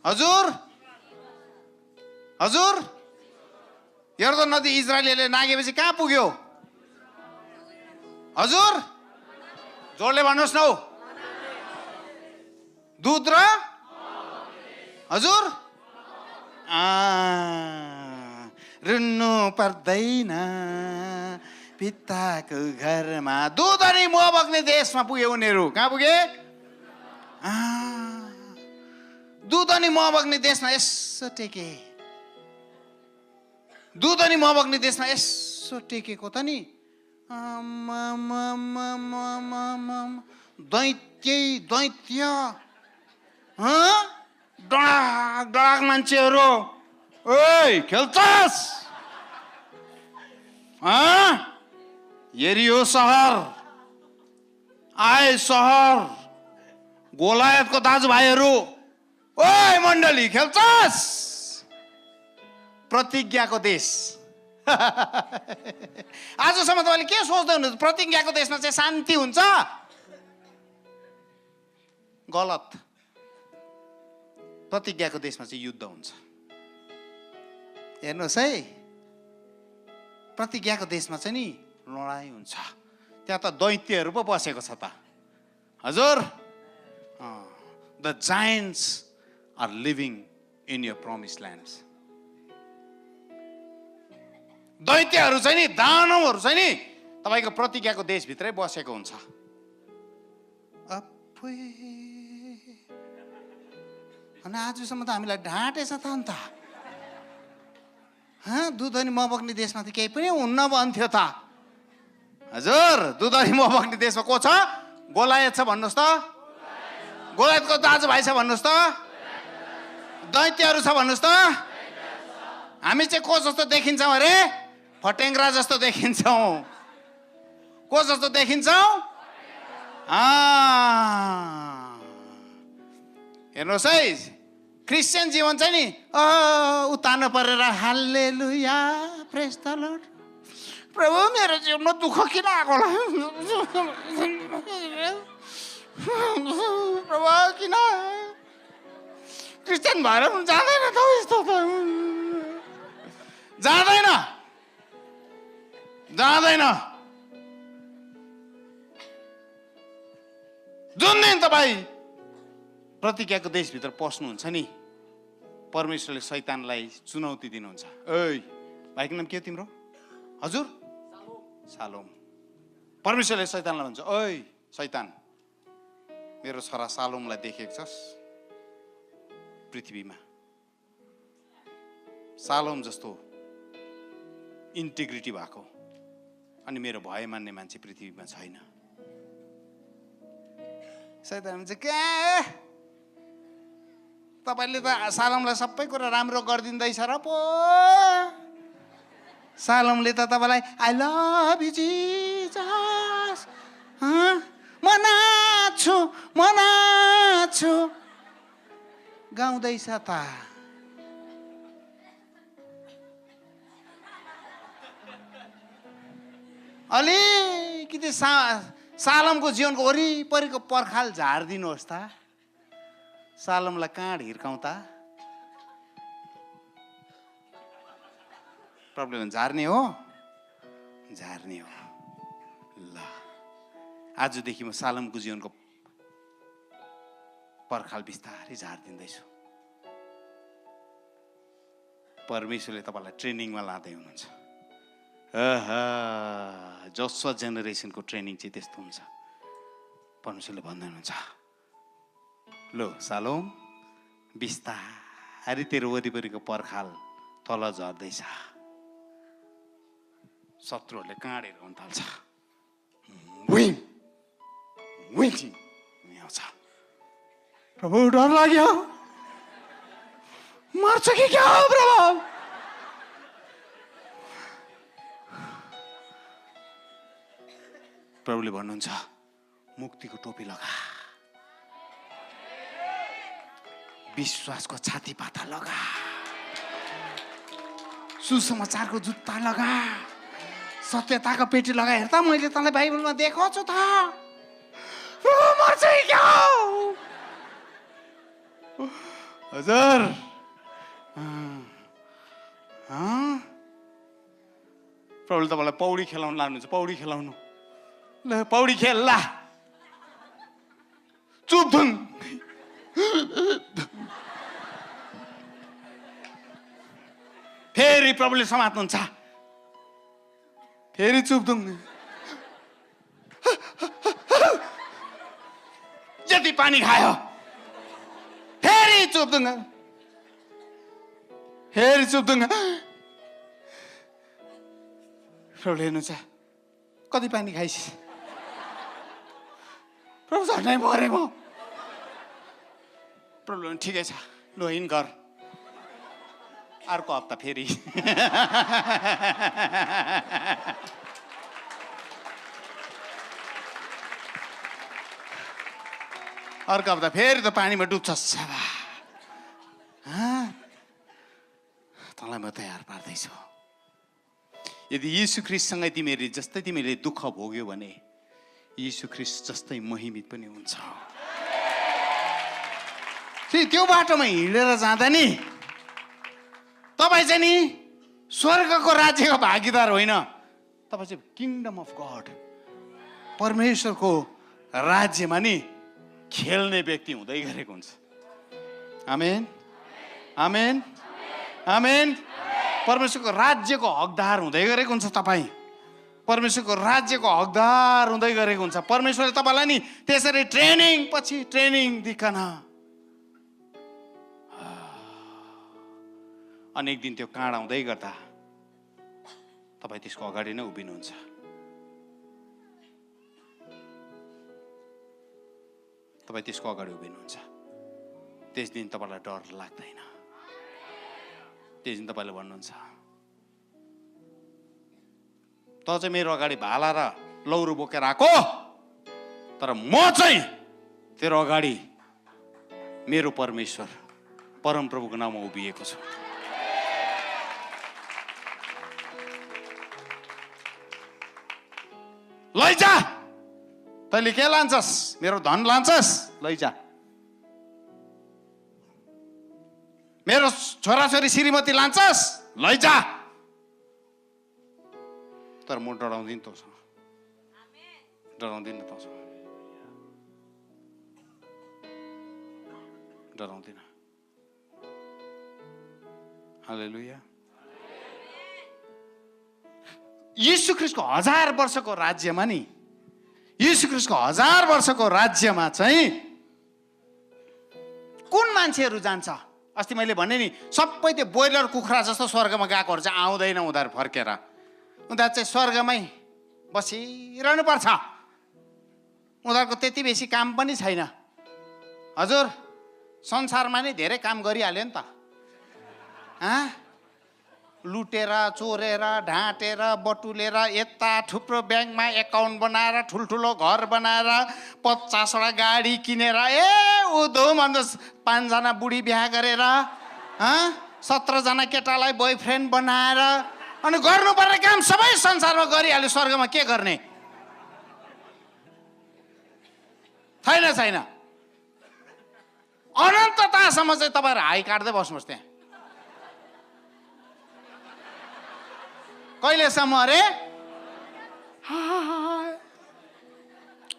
हजुर हजुर यर्दन नदी इजरायलीले नागेपछि कहाँ पुग्यो? हजुर जोडले भन्नुहोस् न हौ। दूध र हजुर रुन्नु पर्दैन पिताको घरमा। दूध अनि मह बग्ने देशमा पुगे उनीहरू। कहाँ पुगे? दूध अनि मह बग्ने देशमा यसो टेके। दूध अनि मह बग्ने देशमा यसो टेकेको त नि दैत्य डराक डराक मान्छेहरू। ओइ खेल्छस्? यरियो सहर आए सहर गोलायतको दाजुभाइहरू। ओइ मण्डली खेल्छस्? प्रतिज्ञाको देश। आजसम्म तपाईँले के सोच्दै हुनुहुन्छ? प्रतिज्ञाको देशमा चाहिँ शान्ति हुन्छ? गलत। प्रतिज्ञाको देशमा चाहिँ युद्ध हुन्छ। हेर्नुहोस् है, प्रतिज्ञाको देशमा चाहिँ नि लडाइँ हुन्छ। त्यहाँ त दैत्यहरू पो बसेको छ त। हजुर the giants are living in your promise lands. दैत्यहरू चाहिँ नि, दानवहरू चाहिँ नि तपाईँको प्रतिज्ञाको देशभित्रै बसेको हुन्छ। अनि आजसम्म त हामीलाई ढाँटेछ त अन्त। दुध अनि मह बग्ने देशमा त केही पनि हुन्न भन्थ्यो त। हजुर दुध अनि मह बग्ने देशमा को छ? गोलायत छ भन्नुहोस् त। गोलायतको दाजुभाइ छ भन्नुहोस् त। दैत्यहरू छ भन्नुहोस् त। हामी चाहिँ को जस्तो देखिन्छौँ अरे? फटेङ्ग्रा जस्तो देखिन्छौँ। को जस्तो देखिन्छौँ? हेर्नुहोस् है, क्रिस्चियन जीवन चाहिँ नि उतार्नु परेर हालेलुया प्रेज द लर्ड, प्रभु मेरो जीवनमा दुःख किन आएको होला, प्रभु किन क्रिस्चियन भएर पनि जाँदैन त यस्तो त। जाँदैन जाँदैन। जुन दिन तपाईँ प्रतिज्ञाको देशभित्र पस्नुहुन्छ नि, परमेश्वरले शैतानलाई चुनौती दिनुहुन्छ। ओइ भाइको नाम के हो तिम्रो? हजुर सालोम। परमेश्वरले शैतानलाई भन्छ, ओइ शैतान, मेरो छोरा सालोमलाई देखेको छस् पृथ्वीमा? सालोम जस्तो इन्टिग्रिटी भएको अनि मेरो भय मान्ने मान्छे पृथ्वीमा छैन। शैतान भन्छ, क्या तपाईँले त सालोमलाई सबै कुरा राम्रो गरिदिँदैछ र पो। सालोमले त तपाईँलाई आई लभ यु जिजस, म नाच्छु गाउँदैछ त। अलिकति सालोमको जीवनको वरिपरिको पर्खाल झारिदिनुहोस् त। सालोमलाई कहाँ हिर्काउँ त? प्रब्लम झार्ने हो, झार्ने हो। ल आजदेखि म सालोमको जीवनको पर्खाल बिस्तारै झारिदिँदैछु। परमेश्वरले तपाईँलाई ट्रेनिङमा लाँदै हुनुहुन्छ। जोसुवा जेनेरेसनको ट्रेनिङ चाहिँ त्यस्तो हुन्छ। परमेश्वरले भन्दै हुनुहुन्छ, लो सालोम बिस्तारै तेरो वरिपरिको पर्खाल तल झर्दैछ। शत्रुहरूले काँडेर हुन थाल्छ, आउँछ। प्रभु डर लाग्यो, मर्छ कि क्या हो प्रभु? प्रभुले भन्नुहुन्छ, मुक्तिको टोपी लगा, विश्वासको छाती पाता लगा, सुसमाचारको जुत्ता लगा, सत्यताको पेटी लगा। हेर त मैले तँलाई बाइबलमा देखाएको छु त। मर्छ क्या? हजुर प्रभुले तपाईँलाई पौडी खेलाउनु लानुहुन्छ, पौडी खेलाउनु। ल पौडी खेल्ला, चुपधुङ। फेरि प्रभुले समात्नुहुन्छ, फेरि चुपधुङ। जति पानी खायो फेरि चुपधुङ, फेरि चुपधुङ। प्रभुले हेर्नुहुन्छ, कति पानी खाइस्? प्रभु झट्टै मरे म। प्रभुले ठिकै छ, लु हिँड घर, अर्को हप्ता फेरि। अर्को हप्ता फेरि त पानीमा डुब्छस्। तँलाई म तयार पार्दैछु। यदि यीशु ख्रीष्टसँगै तिमीले जस्तै तिमीले दुःख भोग्यो भने यीशु ख्रीष्ट जस्तै महिमित पनि हुन्छ। त्यो बाटोमा हिँडेर जाँदा नि तपाईँ चाहिँ नि स्वर्गको राज्यको भागीदार होइन, तपाईँ चाहिँ किङडम अफ गड, परमेश्वरको राज्यमा नि खेल्ने व्यक्ति हुँदै गरेको हुन्छ। आमेन, आमेन, आमेन। परमेश्वरको राज्यको हकदार हुँदै गरेको हुन्छ तपाईँ, परमेश्वरको राज्यको हकदार हुँदै गरेको हुन्छ। परमेश्वरले तपाईँलाई नि त्यसरी ट्रेनिङ पछि ट्रेनिङ दिकन अनेक दिन त्यो काँडा हुँदै गर्दा तपाईँ त्यसको अगाडि नै उभिनुहुन्छ। तपाईँ त्यसको अगाडि उभिनुहुन्छ। त्यस दिन तपाईँलाई डर लाग्दैन। त्यस दिन तपाईँले भन्नुहुन्छ, त चाहिँ मेरो अगाडि भाला र लौरो बोकेर आएको, तर म चाहिँ तेरो अगाडि मेरो परमेश्वर परमप्रभुको नाममा उभिएको छु। लैजा, तैँले के लान्छस्? मेरो धन लान्छस्? लैजा। मेरो छोराछोरी श्रीमती लान्छस्? लैजा। तर म डराउँदिन तँसँग, डराउँदिन तँसँग, डराउँदिन। हालेलुया। यीशु ख्रीष्टको 1000 वर्षको राज्यमा नि, यीशु ख्रीष्टको 1000 वर्षको राज्यमा चाहिँ कुन मान्छेहरू जान्छ? अस्ति मैले भने नि, सबै त्यो बोइलर कुखुरा जस्तो स्वर्गमा गएकोहरू चाहिँ आउँदैन उनीहरू फर्केर। उनीहरू चाहिँ स्वर्गमै बसिरहनु पर्छ। उनीहरूको त्यति बेसी काम पनि छैन। हजुर, संसारमा नै धेरै काम गरिहाल्यो नि त। लुटेर, चोरेर, ढाँटेर, बटुलेर, यता थुप्रो ब्याङ्कमा एकाउन्ट बनाएर, ठुल्ठुलो घर बनाएर, 50वटा गाडी किनेर, उधो भन्नुहोस् 5 जना बुढी बिहा गरेर, 17 जना केटालाई बोयफ्रेन्ड बनाएर, अनि गर्नुपर्ने काम सबै संसारमा गरिहाल्यो। स्वर्गमा के गर्ने? छैन, छैन। अनन्ततासम्म चाहिँ तपाईँहरू हाई काट्दै बस्नुहोस् त्यहाँ। कहिलेसम्म अरे?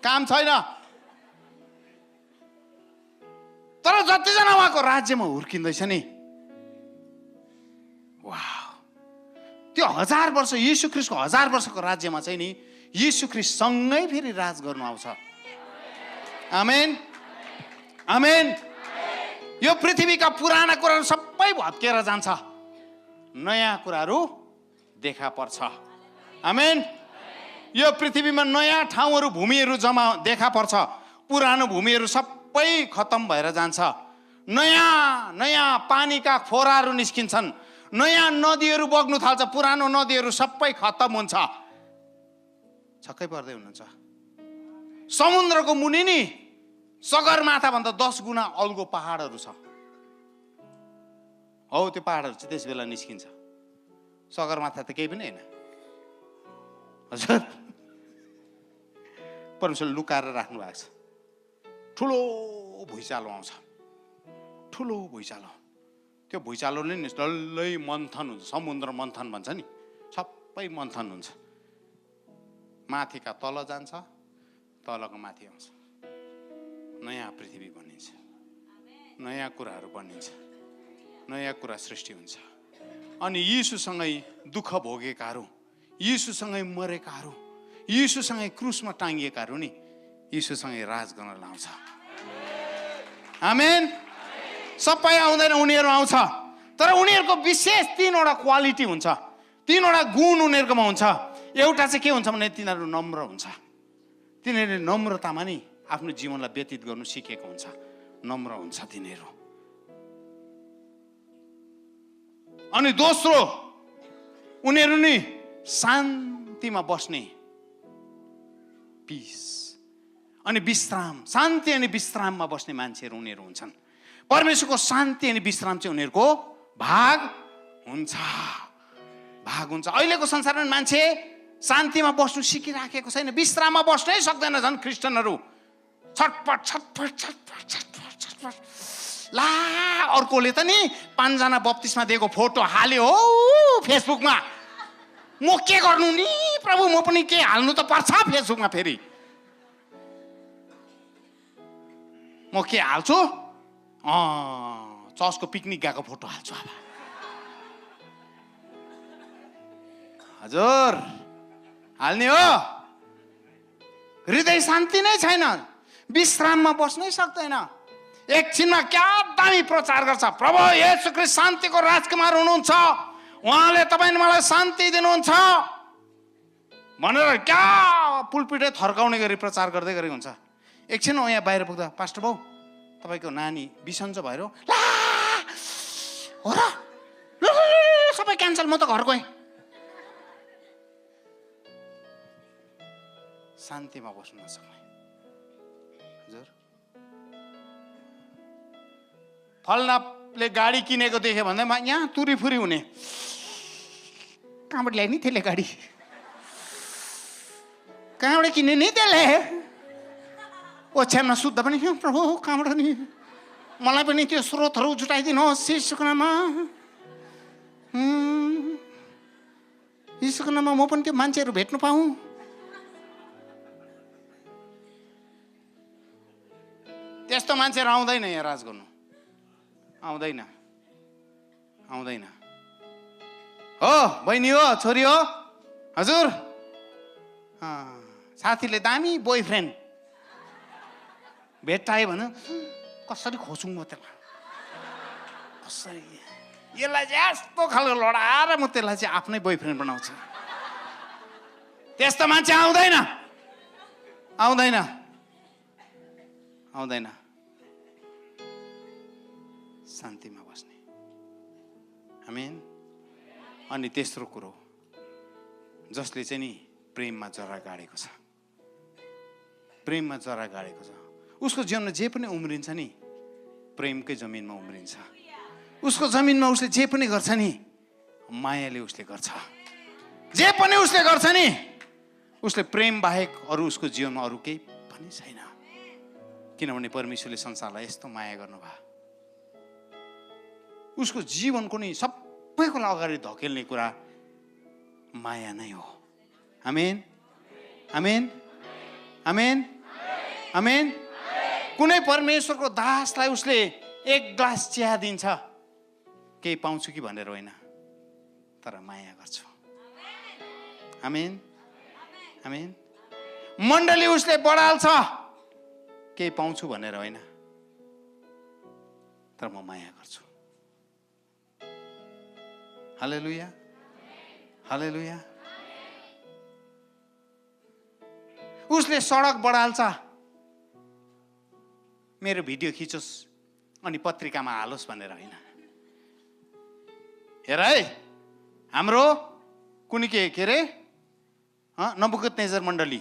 काम छैन। तर जतिजना उहाँको राज्यमा हुर्किँदैछ नि, वाह, त्यो 1000 वर्ष यीशु ख्रीष्टको 1000 वर्षको राज्यमा चाहिँ नि यीशु ख्रीष्ट सँगै फेरि राज गर्नु आउँछ। आमेन, आमेन। यो पृथ्वीका पुराना कुराहरू सबै भत्केर जान्छ, नयाँ कुराहरू देखा पर्छ। आमेन। यो पृथ्वीमा नयाँ ठाउँहरू, भूमिहरू जम्मा देखा पर्छ। पुरानो भूमिहरू सबै खत्तम भएर जान्छ। नयाँ नयाँ पानीका फोराहरू निस्किन्छन्, नयाँ नदीहरू बग्नु थाल्छ। पुरानो नदीहरू सबै खत्तम हुन्छ। छक्कै पर्दै हुनुहुन्छ। समुद्रको मुनि नि सगरमाथा भन्दा 10 गुणा अल्गो पहाडहरू छ। हौ त्यो पहाडहरू चाहिँ त्यस बेला निस्किन्छ। सगरमाथा त केही पनि होइन। हजुर, परमेश्वरले लुकाएर राख्नु भएको छ। ठुलो भुइँचालो आउँछ, ठुलो भुइँचालो, त्यो भुइँचालोले नि डल्लै मन्थन हुन्छ, समुद्र मन्थन भन्छ नि, सबै मन्थन हुन्छ। माथिका तल जान्छ, तलको माथि आउँछ, नयाँ पृथ्वी बनिन्छ, नयाँ कुराहरू बनिन्छ, नयाँ कुरा सृष्टि हुन्छ। अनि यीशुसँगै दुःख भोगेकाहरू, यीशुसँगै मरेकाहरू, यीशुसँगै क्रुसमा टाँगिएकाहरू नि यीशुसँगै राज गर्न लाउँछ। आमेन। सबै आउँदैन, उनीहरू आउँछ, तर उनीहरूको विशेष 3वटा क्वालिटी हुन्छ, 3वटा गुण उनीहरूकोमा हुन्छ। एउटा चाहिँ के हुन्छ भने तिनीहरू नम्र हुन्छ, तिनीहरूले नम्रतामा नि आफ्नो जीवनलाई व्यतीत गर्नु सिकेको हुन्छ, नम्र हुन्छ तिनीहरू। अनि दोस्रो, उनीहरू नि शान्तिमा बस्ने, पिस अनि विश्राम, शान्ति अनि विश्राममा बस्ने मान्छेहरू उनीहरू हुन्छन्। परमेश्वरको शान्ति अनि विश्राम चाहिँ उनीहरूको भाग हुन्छ, भाग हुन्छ। अहिलेको संसारमा मान्छे शान्तिमा बस्नु सिकिराखेको छैन, विश्राममा बस्नै सक्दैन। झन् क्रिस्चियनहरू छटपट छटपट छटपट छटपट छटपट। ला अर्कोले त नि 5जना बप्तिस्मा दिएको फोटो हाल्यो हो फेसबुकमा, म के गर्नु नि प्रभु, म पनि के हाल्नु त पर्छ फेसबुकमा। फेरि म के हाल्छु, चर्चको पिकनिक गएको फोटो हाल्छु। अब हजुर हाल्ने हो, हृदय शान्ति नै छैन, विश्राममा बस्नै सक्दैन। एकछिनमा क्या दामी प्रचार गर्छ, प्रभु येशू ख्रीष्ट शान्तिको राजकुमार हुनुहुन्छ, उहाँले तपाईले मलाई शान्ति दिनुहुन्छ भनेर क्या पुलपिटै थर्काउने गरी प्रचार गर्दै गरेको हुन्छ। एकछिन यहाँ बाहिर पुग्दा, पास्टर बाउ तपाईँको नानी बिसन्चो भएर ला हो र, सबै क्यान्सल, म त घर गएँ। शान्तिमा बस्नु नसक्ने। हजुर फल्नाले गाडी किनेको देख्यो भन्दा यहाँ तुरीफुरी हुने, कहाँबाट ल्याए नि त्यसले गाडी, कहाँबाट किने नि त्यसले, ओछ्यानमा सुत्दा पनि प्रभु कहाँबाट नि, मलाई पनि त्यो स्रोतहरू जुटाइदिनुहोस् यीशुको नाममा, यीशुको नाममा म पनि त्यो मान्छेहरू भेट्नु पाऊँ। त्यस्तो मान्छेहरू आउँदैन यहाँ राज गर्नु, आउँदैन आउँदैन। हो बहिनी हो, छोरी हो, हजुर साथीले दामी बोयफ्रेन्ड भेट्टायो भने कसरी खोजौँ म त्यसलाई, कसरी यसलाई चाहिँ यस्तो खालको लडाएर म त्यसलाई चाहिँ आफ्नै बोयफ्रेन्ड बनाउँछु। त्यस्तो मान्छे आउँदैन, आउँदैन आउँदैन। शान्तिमा बस्ने। आमेन। अनि तेस्रो कुरो, जसले चाहिँ नि प्रेममा जरा गाडेको छ, प्रेममा जरा गाडेको छ, उसको जीवनमा जे पनि उम्रिन्छ नि प्रेमकै जमिनमा उम्रिन्छ। उसको जमिनमा उसले जे पनि गर्छ नि मायाले उसले गर्छ, जे पनि उसले गर्छ नि उसले प्रेम बाहेक अरू उसको जीवनमा अरू केही पनि छैन। किनभने परमेश्वरले संसारलाई यस्तो माया गर्नुभयो, उसको जीवनको नि सबैको अगाडि धकेल्ने कुरा माया नै हो। आमेन आमेन आमेन आमेन। कुनै परमेश्वरको दासलाई उसले एक ग्लास चिया दिन्छ, केही पाउँछु कि भनेर होइन, तर माया गर्छु। आमेन आमेन। मण्डली उसले बढाल्छ, केही पाउँछु भनेर होइन, तर म माया गर्छु। हालेलुया हालेलुया। उसले सडक बढाल्छ, मेरो भिडियो खिचोस् अनि पत्रिकामा हालोस् भनेर होइन। हेर है, हाम्रो कुनै के अरे नबुकदनेस्जर मण्डली,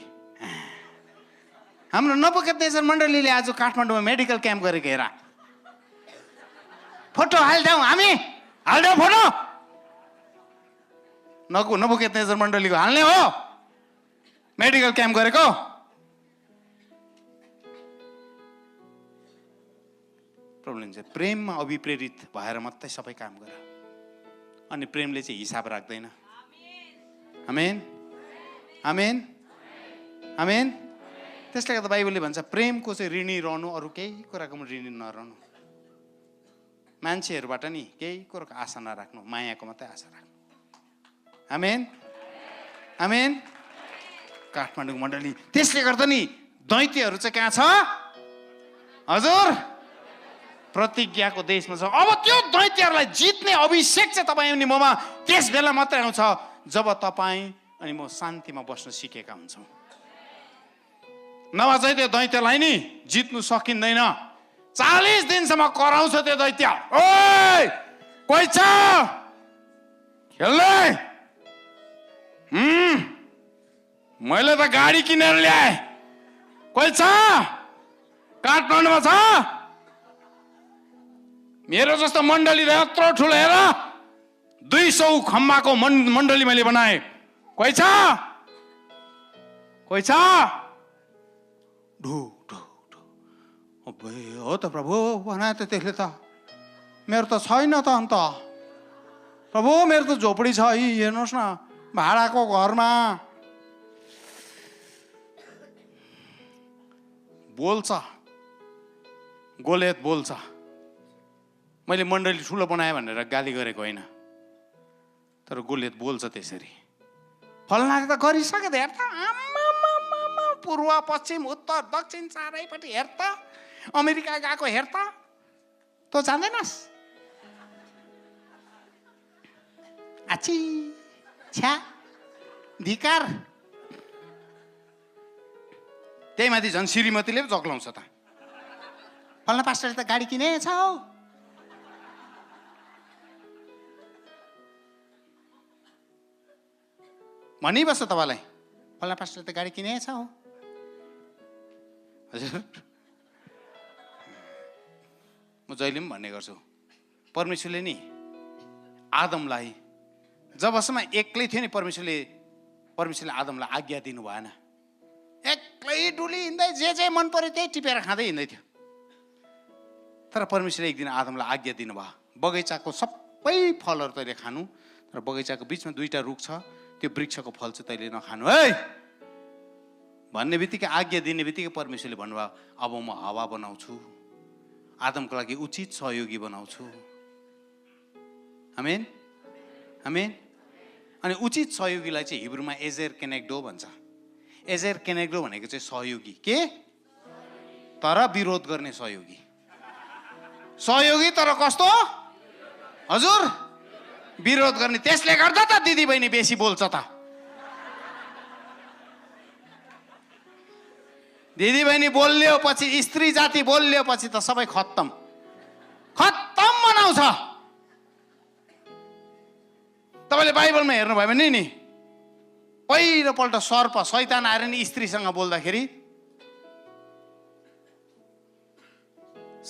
हाम्रो नबुकदनेस्जर मण्डलीले आज काठमाडौँमा मेडिकल क्याम्प गरेको हेर, फोटो हालिदेऊ, हामी हालिदेऊ फोटो। नबुकदनेस्जर मण्डलीको हाल्ने हो, मेडिकल क्याम्प गरेको। प्रब्लम हुन्छ। प्रेममा अभिप्रेरित भएर मात्रै सबै काम गर, अनि प्रेमले चाहिँ हिसाब राख्दैन। आमेन आमेन आमेन। त्यसले गर्दा बाइबलले भन्छ प्रेमको चाहिँ ऋणी रहनु, अरू केही कुराको ऋणी नरहनु। मान्छेहरूबाट नि केही कुराको आशा नराख्नु, मायाको मात्रै आशा राख्नु। आमेन आमेन। काठमाडौँ मण्डली, त्यसले गर्दा नि दैत्यहरू चाहिँ कहाँ छ हजुर? प्रतिज्ञाको देशमा छ। अब त्यो दैत्यहरूलाई जित्ने अभिषेक चाहिँ तपाईँ अनि ममा त्यस बेला मात्रै आउँछ जब तपाईँ अनि म शान्तिमा बस्न सिकेका हुन्छौँ। नभए चाहिँ त्यो दैत्यलाई नि जित्नु सकिँदैन। 40 दिनसम्म कराउँछ त्यो दैत्य। ओइ कोही छ खेल्ने? मैले त गाडी किनेर ल्याएँ, कोही छ? काठमाडौँमा छ? मेरो जस्तो मण्डली यत्रो ठुलो हेर, 200 खम्बाको मण्डली मैले बनाएँ, कोही छ? कोही छ? ढु ढु ढु। हो त प्रभु, बनाए त त्यसले त, मेरो त छैन त। अन्त प्रभु मेरो त झोपडी छ, हेर्नुहोस् न, भाडाको घरमा। बोल्छ गोलियत बोल्छ। मैले मण्डली ठुलो बनाएँ भनेर गाली गरेको होइन, तर गोलियत बोल्छ त्यसरी। फल्नाले त गरिसके त, हेर त, आम्मामामा, पूर्व पश्चिम उत्तर दक्षिण चारैपट्टि हेर त, अमेरिका गएको हेर त, तँ जान्दैनस्? आची छ्या धिकार। त्यही माथि झन् श्रीमतीले पो जग्लाउँछ त, फल्ना पास्टरले त गाडी किनेछ हौ। भनिबस्छ तपाईँलाई, फल्ना पास्टरले त गाडी किनेछ हौ। हजुर म जहिले पनि भन्ने गर्छु, परमेश्वरले नि आदमलाई जबसम्म एक्लै थियो नि, परमेश्वरले आदमलाई आज्ञा दिनु भएन। एक्लै डुली हिँड्दै जे मन पर्यो त्यही टिपेर खाँदै हिँड्दै थियो। तर परमेश्वरले एक दिन आदमलाई आज्ञा दिनुभयो, बगैँचाको सबै फलहरू तैँले खानु, तर बगैँचाको बिचमा 2टा रुख छ, त्यो वृक्षको फल चाहिँ तैँले नखानु है भन्ने बित्तिकै, आज्ञा दिने बित्तिकै परमेश्वरले भन्नुभयो अब म हावा बनाउँछु, आदमको लागि उचित सहयोगी बनाउँछु। आमेन आमेन। अनि उचित सहयोगीलाई चाहिँ हिब्रूमा एजेर केनेग्डो भन्छ। एजेर केनेग्डो भनेको चाहिँ सहयोगी के, तर विरोध गर्ने सहयोगी। सहयोगी तर कस्तो हजुर? विरोध गर्ने। त्यसले गर्दा त दिदी बहिनी बेसी बोल्छ त। दिदी बहिनी बोल्यो पछि, स्त्री जाति बोल्यो पछि त सबै खत्तम मनाउँछ। तपाईँले बाइबलमा हेर्नुभयो भने नि, पहिलोपल्ट सर्प शैतान आएर नि स्त्रीसँग बोल्दाखेरि,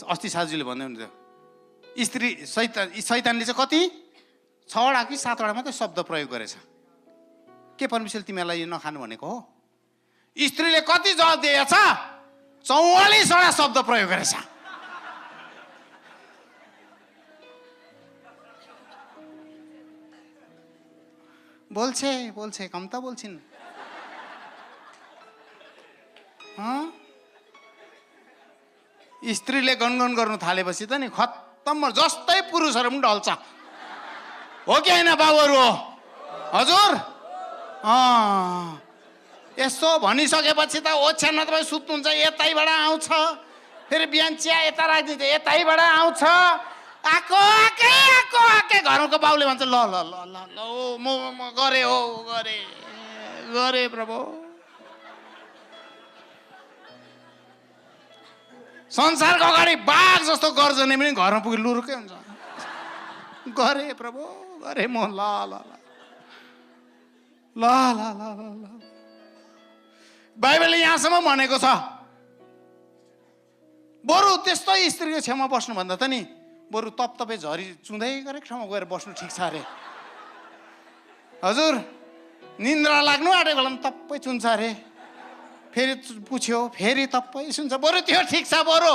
अस्ति साजुले भन्दै हुनुहुन्थ्यो, स्त्री शैतानले चाहिँ कति 6वटा कि 7वटा मात्रै शब्द प्रयोग गरेछ। के परमेश्वरले तिमीलाई यो नखानु भनेको हो? स्त्रीले कति जवाब दिएछ? 44वटा शब्द प्रयोग गरेछ। बोल्छे कम त बोल्छिन्। स्त्रीले गनगन गर्नु थालेपछि त नि खत्तम, जस्तै पुरुषहरू पनि ढल्छ। हो कि होइन बाबुहरू? हजुर यसो भनिसकेपछि त ओछ्यानमा तपाईँ सुत्नुहुन्छ, यतैबाट आउँछ, फेरि बिहान चिया यता राखिदिन्छ, यतैबाट आउँछ, आके घरको बाउले भन्छ ल ल ल ल ल म गरेँ हो, गरेँ प्रभु। संसारको अगाडि बाघ जस्तो गर्जने पनि घरमा पुगे लुरुकै हुन्छ। गरेँ प्रभु, गरेँ म, ल ल ल ल ल ल ल। बाइबलले यहाँसम्म भनेको छ, बरु त्यस्तै स्त्रीको छेउमा बस्नुभन्दा त नि बरु तपतपे झरी चुँदै गरेको ठाउँमा गएर बस्नु ठिक छ अरे। हजुर निन्द्रा लाग्नु आँटेको बेलामा तप्पै चुन्छ अरे, फेरि पुछ्यो फेरि तप्पै सुन्छ, बरु त्यो ठिक छ। बरु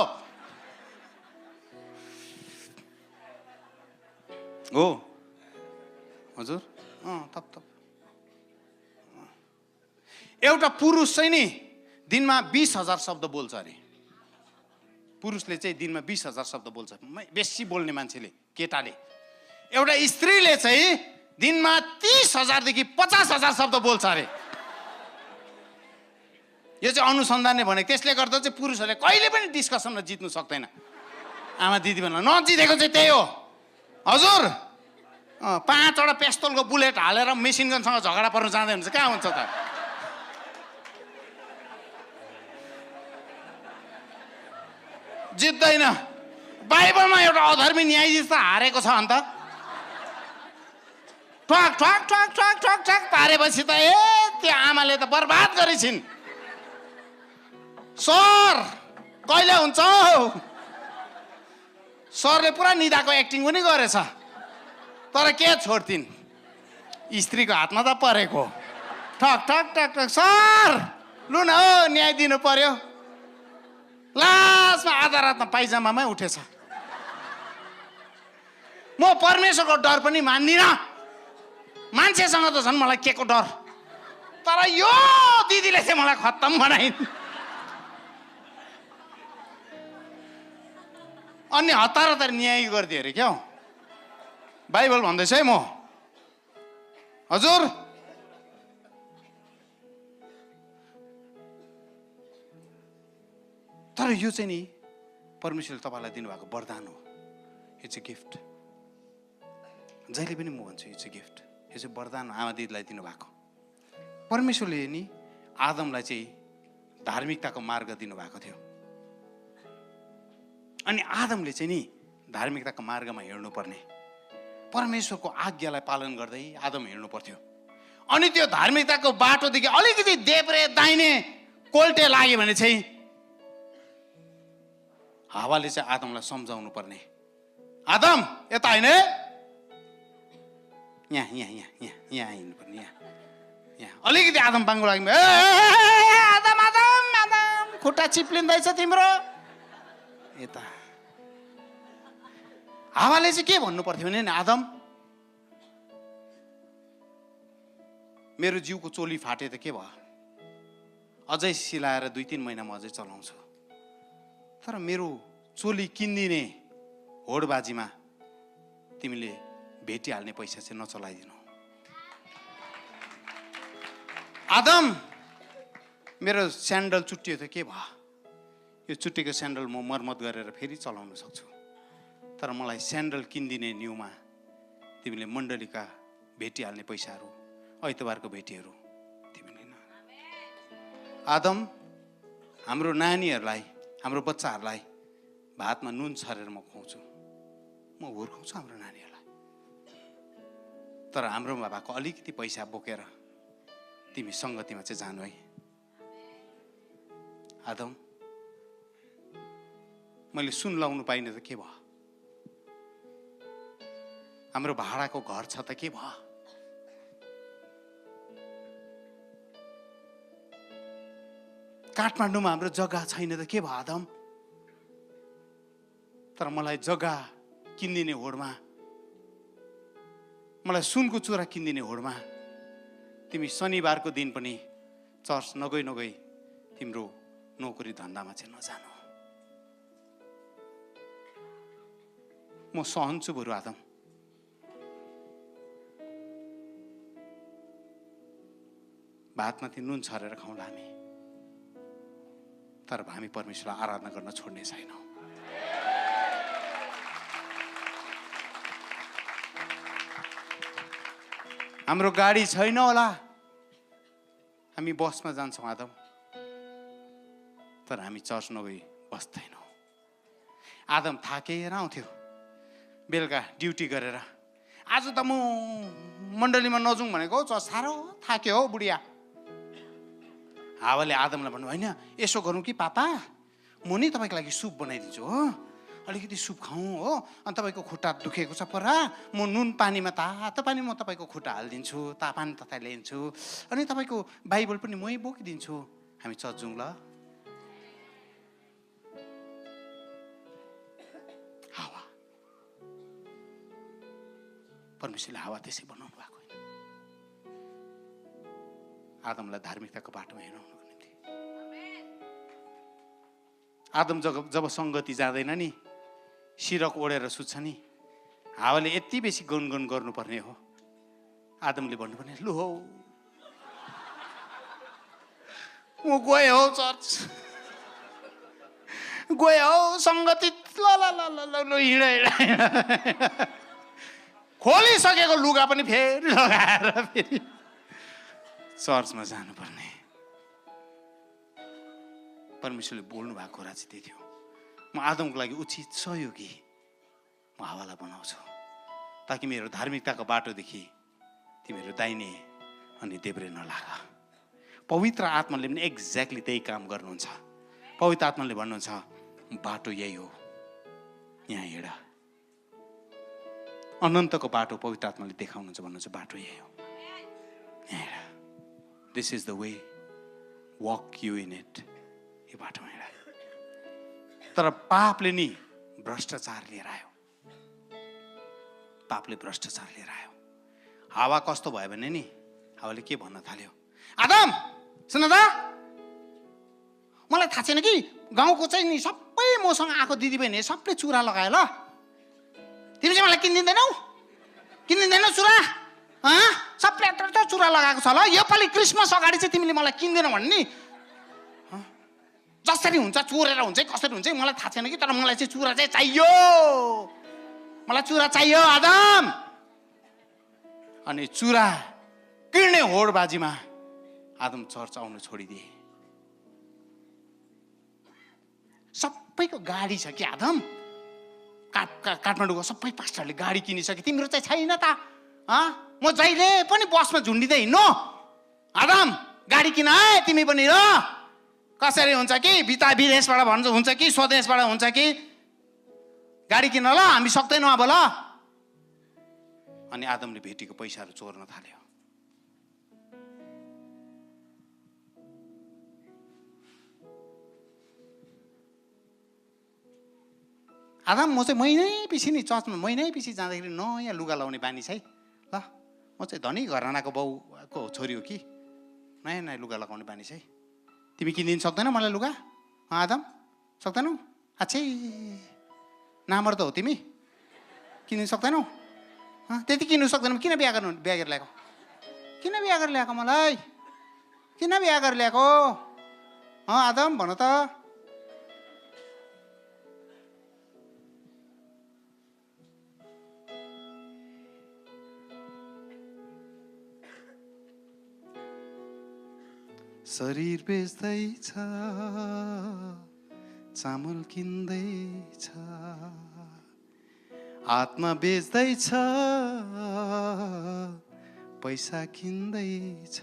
हो हजुर थप थप एउटा पुरुष चाहिँ नि दिनमा 20,000 शब्द बोल्छ अरे पुरुषले चाहिँ दिनमा 20,000 शब्द बोल्छ बेसी बोल्ने मान्छेले केटाले एउटा स्त्रीले चाहिँ दिनमा 30,000 देखि 50,000 शब्द बोल्छ अरे यो चाहिँ अनुसन्धानले भनेको त्यसले गर्दा चाहिँ पुरुषहरूले कहिले पनि डिस्कसनमा जित्नु सक्दैन आमा दिदी भन्नु नजितेको चाहिँ त्यही हो हजुर 5वटा पेस्तोलको बुलेट हालेर मेसिन गनसँग झगडा पर्नु जाँदै हुन्छ कहाँ हुन्छ त जित्दैन बाइबलमा एउटा अधर्मी न्यायाधीश त हारेको छ अन्त ठ्वाक ठ्वाक ठ्वाक ठ्वाक ठ्वाक ठ्वाक पारेपछि त त्यो आमाले त बर्बाद गरेछिन् सर कहिले हुन्छ सरले पुरा निदाको एक्टिङ पनि गरेछ तर के छोड्थिन् स्त्रीको हातमा त परेको ठक ठक ठक ठक सर लु न हो न्याय दिनु पर्यो लास्टमा आधा रातमा पाइजामामै उठेछ म परमेश्वरको डर पनि मान्दिनँ मान्छेसँग त झन् मलाई के को डर तर यो दिदीले चाहिँ मलाई खत्तम बनाइन् अनि हतार हतार न्याय गरिदियो अरे क्या बाइबल भन्दैछ है म हजुर तर यो चाहिँ नि परमेश्वरले तपाईँलाई दिनुभएको वरदान हो इट्स अ गिफ्ट जहिले पनि म भन्छु इट्स अ गिफ्ट यो चाहिँ वरदान हो आमा दिदीलाई दिनुभएको परमेश्वरले नि आदमलाई चाहिँ धार्मिकताको मार्ग दिनुभएको थियो अनि आदमले चाहिँ नि धार्मिकताको मार्गमा हिँड्नुपर्ने परमेश्वरको आज्ञालाई पालन गर्दै आदम हिँड्नु पर्थ्यो अनि त्यो धार्मिकताको बाटोदेखि अलिकति देब्रे दाहिने कोल्टे लाग्यो भने चाहिँ हावाले चाहिँ आदमलाई सम्झाउनु पर्ने आदम यता होइन यहाँ यहाँ यहाँ यहाँ यहाँ हिँड्नु पर्ने यहाँ अलिकति आदम पाङ्गो लाग्यो आदम आदम आदम खुट्टा चिप्लिँदैछ तिम्रो यता हावाले चाहिँ के भन्नु पर्थ्यो भने नि आदम मेरो जिउको चोली फाटे त के भयो अझै सिलाएर 2-3 महिना म अझै चलाउँछु तर मेरो चोली किनिदिने होडबाजीमा तिमीले भेटिहाल्ने पैसा चाहिँ नचलाइदिनु आदम मेरो स्यान्डल चुट्टियो त के भयो यो चुट्टेको स्यान्डल म मर्मत गरेर फेरि चलाउन सक्छु तर मलाई स्यान्डल किनिदिने न्युमा तिमीले मण्डलीका भेटिहाल्ने पैसाहरू आइतबारको भेटीहरू तिमीले न आदम हाम्रो नानीहरूलाई हाम्रो बच्चाहरूलाई भातमा नुन छरेर म खुवाउँछु म हुर्काउँछु हाम्रो नानीहरूलाई तर हाम्रोमा भएको अलिकति पैसा बोकेर तिमी सङ्गतिमा चाहिँ जानु है आदम मैले सुन लाउनु पाइनँ त के भयो हाम्रो भाडाको घर छ त के भयो काठमाडौँमा हाम्रो जग्गा छैन त के भयो आदम तर मलाई जग्गा किनिदिने होडमा मलाई सुनको चुरा किनिदिने होडमा तिमी शनिबारको दिन पनि चर्च नगई नगई तिम्रो नोकरी धन्दामा चाहिँ नजानु म सहन्छु बरु आदम भातमाथि नुन छरेर खाउँला हामी तर हामी परमेश्वरलाई आराधना गर्न छोड्ने छैनौँ हाम्रो गाडी छैन होला हामी बसमा जान्छौँ आदम तर हामी चर्च नगई बस्दैनौँ आदम थाकेर आउँथ्यो बेलुका ड्युटी गरेर आज त म मण्डलीमा नजाउँ भनेको चर्च साह्रो थाक्यो हौ बुढिया हावाले आदमलाई भन्नु होइन यसो गरौँ कि पापा म नि तपाईँको लागि सुप बनाइदिन्छु हो अलिकति सुप खाउँ हो अनि तपाईँको खुट्टा दुखेको छ परा म नुन पानीमा तातो पानी म तपाईँको खुट्टा हालिदिन्छु पानी तथा ल्याइदिन्छु अनि तपाईँको बाइबल पनि मै बोकिदिन्छु हामी चर्च जाउँ ल हावा परमेश्वरले हावा त्यसै बनाउनु भएको होइन। आदमलाई धार्मिकताको बाटोमा हिँडाउनुको निम्ति। आदम जब सङ्गति जाँदैन नि, सिरक ओढेर सुत्छ नि, हावाले यति बेसी गुनगुन गर्नुपर्ने हो। आदमले भन्नुपर्ने, लु हौ म गएँ हौ चर्च, गएँ हौ सङ्गति, ल ल ल ल ल हिँड हिँड। खोलिसकेको लुगा पनि फेरि लगाएर फेरि चर्चमा जानुपर्ने। परमेश्वरले बोल्नु भएको कुरा चाहिँ त्यही थियो। म आदमको लागि उचित सहयोगी म हावालाई बनाउँछु, ताकि मेरो धार्मिकताको बाटोदेखि तिमीहरू दाहिने अनि देब्रे नलाग। पवित्र आत्माले पनि एक्ज्याक्टली त्यही काम गर्नुहुन्छ। पवित्र आत्माले भन्नुहुन्छ बाटो यही हो, यहाँ हिँड। अनन्तको बाटो पवित्र आत्माले देखाउनुहुन्छ, भन्नुहुन्छ बाटो यही हो, यहाँ हिँड। This is the way, walk you in it. यो बाटोमा हिँड। तर पापले नि भ्रष्टाचार लिएर आयो। पापले भ्रष्टाचार लिएर आयो। हावा कस्तो भयो भने नि, हावाले के भन्न थाल्यो, आदम सुन त, मलाई थाहा छैन कि गाउँको चाहिँ नि सबै मसँग आएको दिदीबहिनी सबले चुरा लगायो ल, तिमी चाहिँ मलाई किनिदिँदैनौ? किनिदिँदैनौ चुरा? सबले त चुरा लगाएको छ ल, योपालि क्रिसमस अगाडि चाहिँ तिमीले मलाई किन्दैनौ भन्ने नि। जसरी हुन्छ चोरेर हुन्छ कसरी हुन्छ मलाई थाहा छैन कि, तर मलाई चाहिँ चुरा चाहिँ चाहियो, मलाई चुरा चाहियो आदम। अनि चुरा किन्ने होडबाजीमा आदम चर्च आउनु छोडिदिए। सबैको गाडी छ कि आदम, काठमाडौँको सबै पास्टरले गाडी किनिसके, तिम्रो चाहिँ छैन त? म जहिले पनि बसमा झुन्डिँदै हिँड्नु? आदम गाडी किन है तिमी पनि र? कसरी हुन्छ कि विदेशबाट भन्छ हुन्छ कि स्वदेशबाट हुन्छ कि, गाडी किन ल, हामी सक्दैनौँ अब ल। अनि आदमले भेटेको पैसाहरू चोर्न थाल्यो। आदम म चाहिँ महिनै पछि नि चर्चमा महिनै पछि जाँदाखेरि नयाँ लुगा लाउने बानी छ है ल। म चाहिँ धनी घरानाको बाउको छोरी हो कि, नयाँ नयाँ लुगा लगाउने बानी छ है। तिमी किनिदिनु सक्दैनौ मलाई लुगा? आदम सक्दैनौ? अच्छै नामर त हो तिमी, किनिदिनु सक्दैनौ? त्यति किन्नु सक्दैनौ, किन बिहा गरेर ल्याएको? किन बिहा गरेर ल्याएको मलाई? किन बिहा गरेर ल्याएको? आदम भन त। शरीर बेच्दैछ, चामल किन्दैछ, आत्मा बेच्दैछ, पैसा किन्दैछ।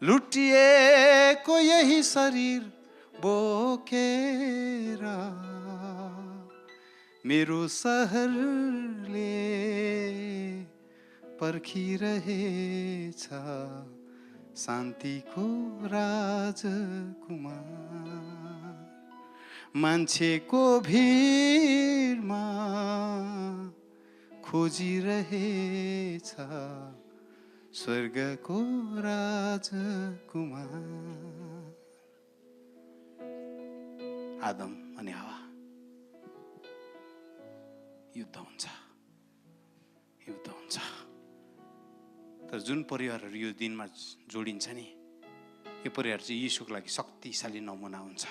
लुटिएको यही शरीर बोकेर मेरो सहरले पर्खिरहेछ शान्तिको राजकुमार। मान्छेको भिडमा खोजिरहेछ स्वर्गको राजकुमार। आदम अनि हावा युद्ध हुन्छ, युद्ध हुन्छ। तर जुन परिवारहरू यो दिनमा जोडिन्छ नि, यो परिवार चाहिँ यीशुको लागि शक्तिशाली नमुना हुन्छ।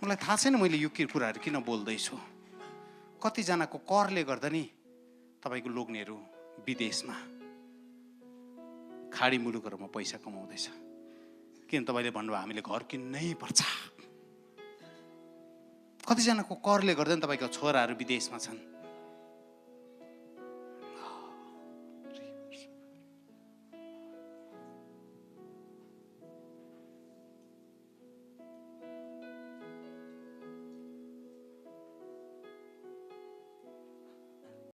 मलाई थाहा छैन मैले यो कुराहरू किन बोल्दैछु। कतिजनाको करले गर्दा नि तपाईँको लोग्नेहरू विदेशमा खाडी मुलुकहरूमा पैसा कमाउँदैछ। किन तपाईँले भन्नुभयो हामीले घर किन्नै पर्छ। कतिजनाको करले गर्दा नि तपाईँको छोराहरू विदेशमा छन्।